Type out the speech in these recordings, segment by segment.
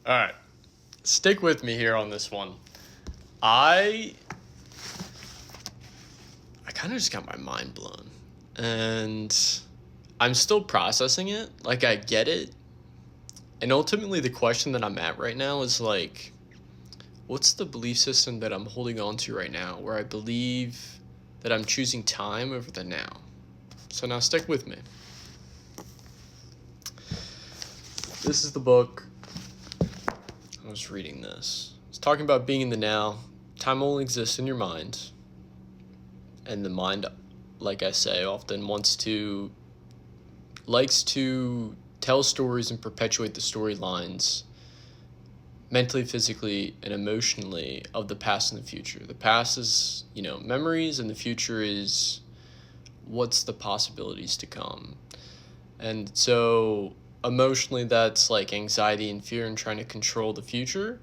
All right, stick with me here on this one. I I kind of just got my mind blown, and I'm still processing it. Like I get it, and ultimately the question that I'm at right now is like, what's the belief system that I'm holding on to right now, where I believe that I'm choosing time over the now. So now stick with me. This is the book. I was reading this. It's talking about being in the now. Time only exists in your mind. And the mind, like I say, often likes to tell stories and perpetuate the storylines mentally, physically, and emotionally of the past and the future. The past is, memories, and the future is what's the possibilities to come. And so emotionally, that's like anxiety and fear and trying to control the future.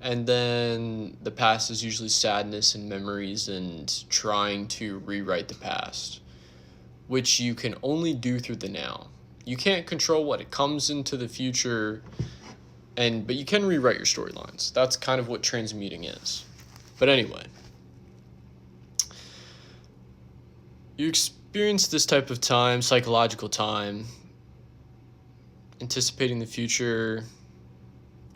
And then the past is usually sadness and memories and trying to rewrite the past, which you can only do through the now. You can't control what it comes into the future, but you can rewrite your storylines. That's kind of what transmuting is. But anyway, you experience this type of time, psychological time, anticipating the future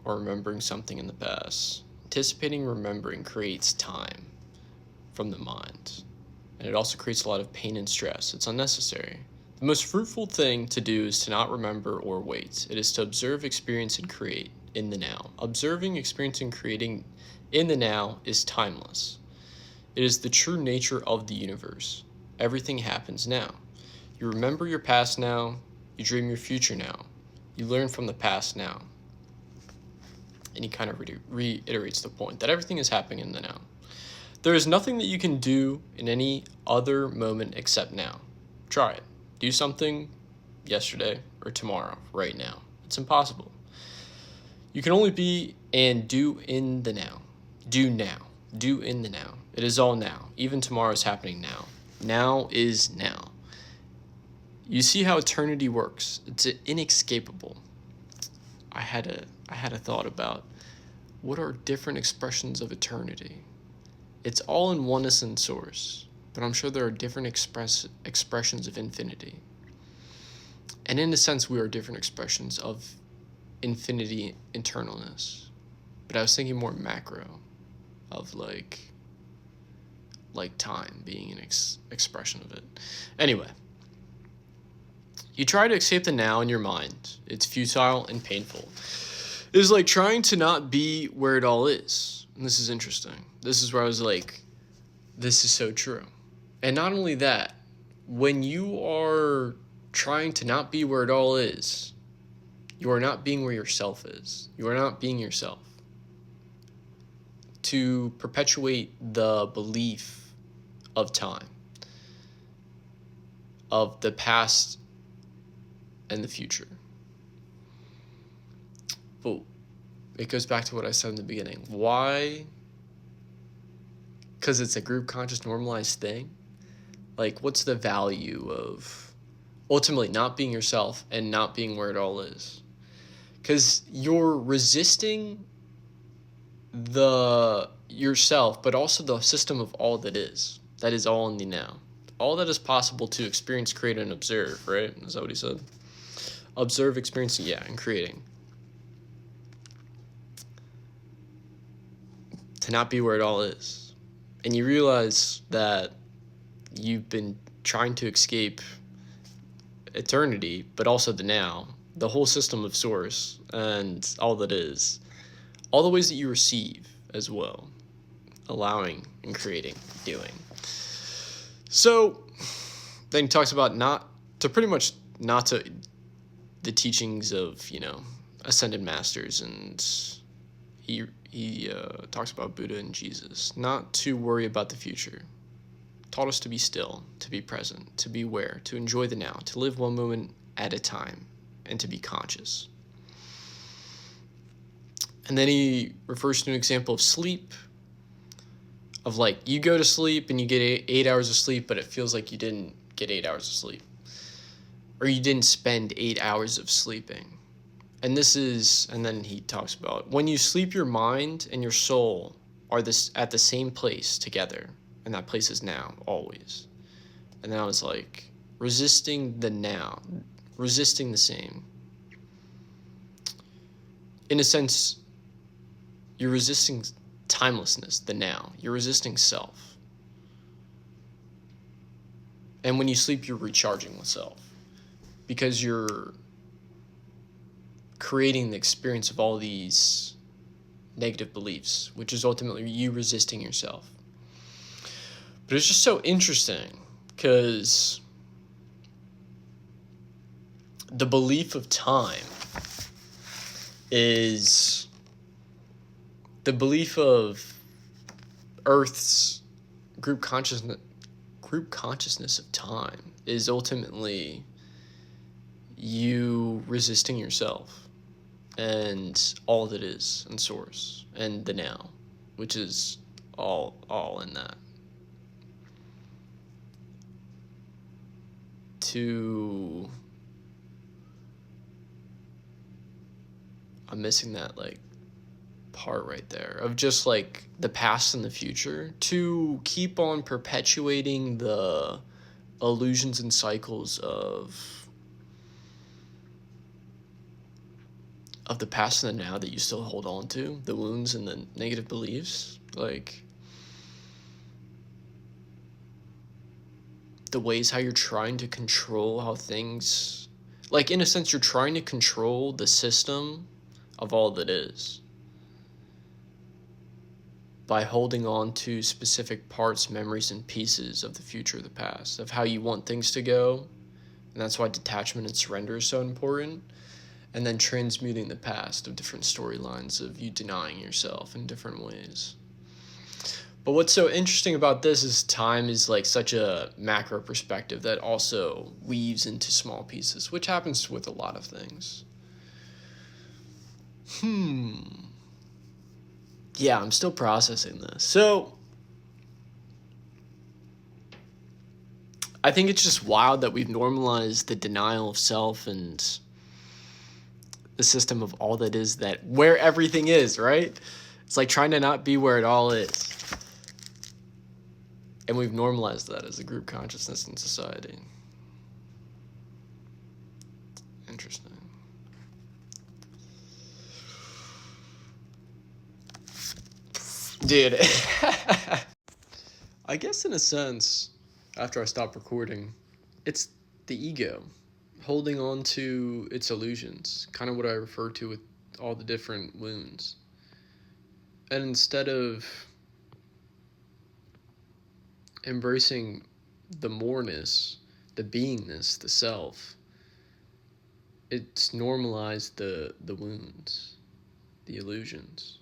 or remembering something in the past. Anticipating, remembering creates time from the mind. And it also creates a lot of pain and stress. It's unnecessary. The most fruitful thing to do is to not remember or wait. It is to observe, experience, and create in the now. Observing, experiencing, creating in the now is timeless. It is the true nature of the universe. Everything happens now. You remember your past now. You dream your future now. You learn from the past now. And he kind of reiterates the point that everything is happening in the now. There is nothing that you can do in any other moment except now. Try it. Do something yesterday or tomorrow, right now. It's impossible. You can only be and do in the now. Do now. Do in the now. It is all now. Even tomorrow is happening now. Now is now. You see how eternity works. It's inescapable. I had a thought about what are different expressions of eternity. It's all in oneness and source, but I'm sure there are different expressions of infinity. And in a sense, we are different expressions of infinity internalness. But I was thinking more macro, of like time being an expression of it. Anyway, you try to escape the now in your mind. It's futile and painful. It is like trying to not be where it all is. And this is interesting. This is where I was like, this is so true. And not only that, when you are trying to not be where it all is, you are not being where yourself is. You are not being yourself. To perpetuate the belief of time, of the past and the future. But it goes back to what I said in the beginning. Why? Because it's a group conscious normalized thing. Like, what's the value of ultimately not being yourself and not being where it all is? Because you're resisting the yourself, but also the system of all that is. That is all in the now. All that is possible to experience, create, and observe, right? Is that what he said? Observe, experiencing, yeah, and creating. To not be where it all is. And you realize that you've been trying to escape eternity, but also the now, the whole system of source, and all that is, all the ways that you receive as well, allowing and creating, doing. So then he talks about not to the teachings of, ascended masters, and he talks about Buddha and Jesus, not to worry about the future. Taught us to be still, to be present, to be aware, to enjoy the now, to live one moment at a time, and to be conscious. And then he refers to an example of sleep, of like, you go to sleep and you get 8 hours of sleep, but it feels like you didn't get 8 hours of sleep. Or you didn't spend 8 hours of sleeping. and then he talks about when you sleep, your mind and your soul are this at the same place together, and that place is now, always. And then I was like, resisting the now, resisting the same. In a sense, you're resisting timelessness, the now. You're resisting self. And when you sleep, you're recharging with self. Because you're creating the experience of all these negative beliefs, which is ultimately you resisting yourself. But it's just so interesting because the belief of time is the belief of Earth's group consciousness of time is ultimately you resisting yourself and all that is and source and the now, which is all in that. I'm missing that like part right there of just like the past and the future, to keep on perpetuating the illusions and cycles of the past and the now that you still hold on to, the wounds and the negative beliefs, like the ways how you're trying to control how things, like in a sense you're trying to control the system of all that is by holding on to specific parts, memories, and pieces of the future, of the past, of how you want things to go. And that's why detachment and surrender is so important. And then transmuting the past of different storylines of you denying yourself in different ways. But what's so interesting about this is time is like such a macro perspective that also weaves into small pieces, which happens with a lot of things. Yeah, I'm still processing this. So I think it's just wild that we've normalized the denial of self and the system of all that is, that where everything is, right? It's like trying to not be where it all is. And we've normalized that as a group consciousness in society. Interesting. Dude. I guess in a sense, after I stop recording, it's the ego holding on to its illusions, kind of what I refer to with all the different wounds. And instead of embracing the moreness, the beingness, the self, it's normalized the wounds, the illusions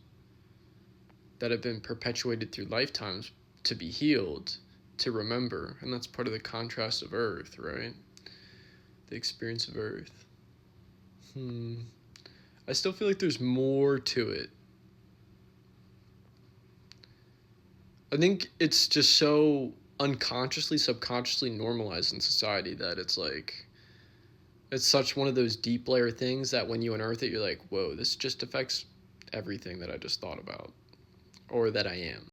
that have been perpetuated through lifetimes to be healed, to remember. And that's part of the contrast of Earth, right? The experience of Earth. I still feel like there's more to it. I think it's just so unconsciously, subconsciously normalized in society that it's like, it's such one of those deep layer things that when you unearth it, you're like, whoa, this just affects everything that I just thought about or that I am.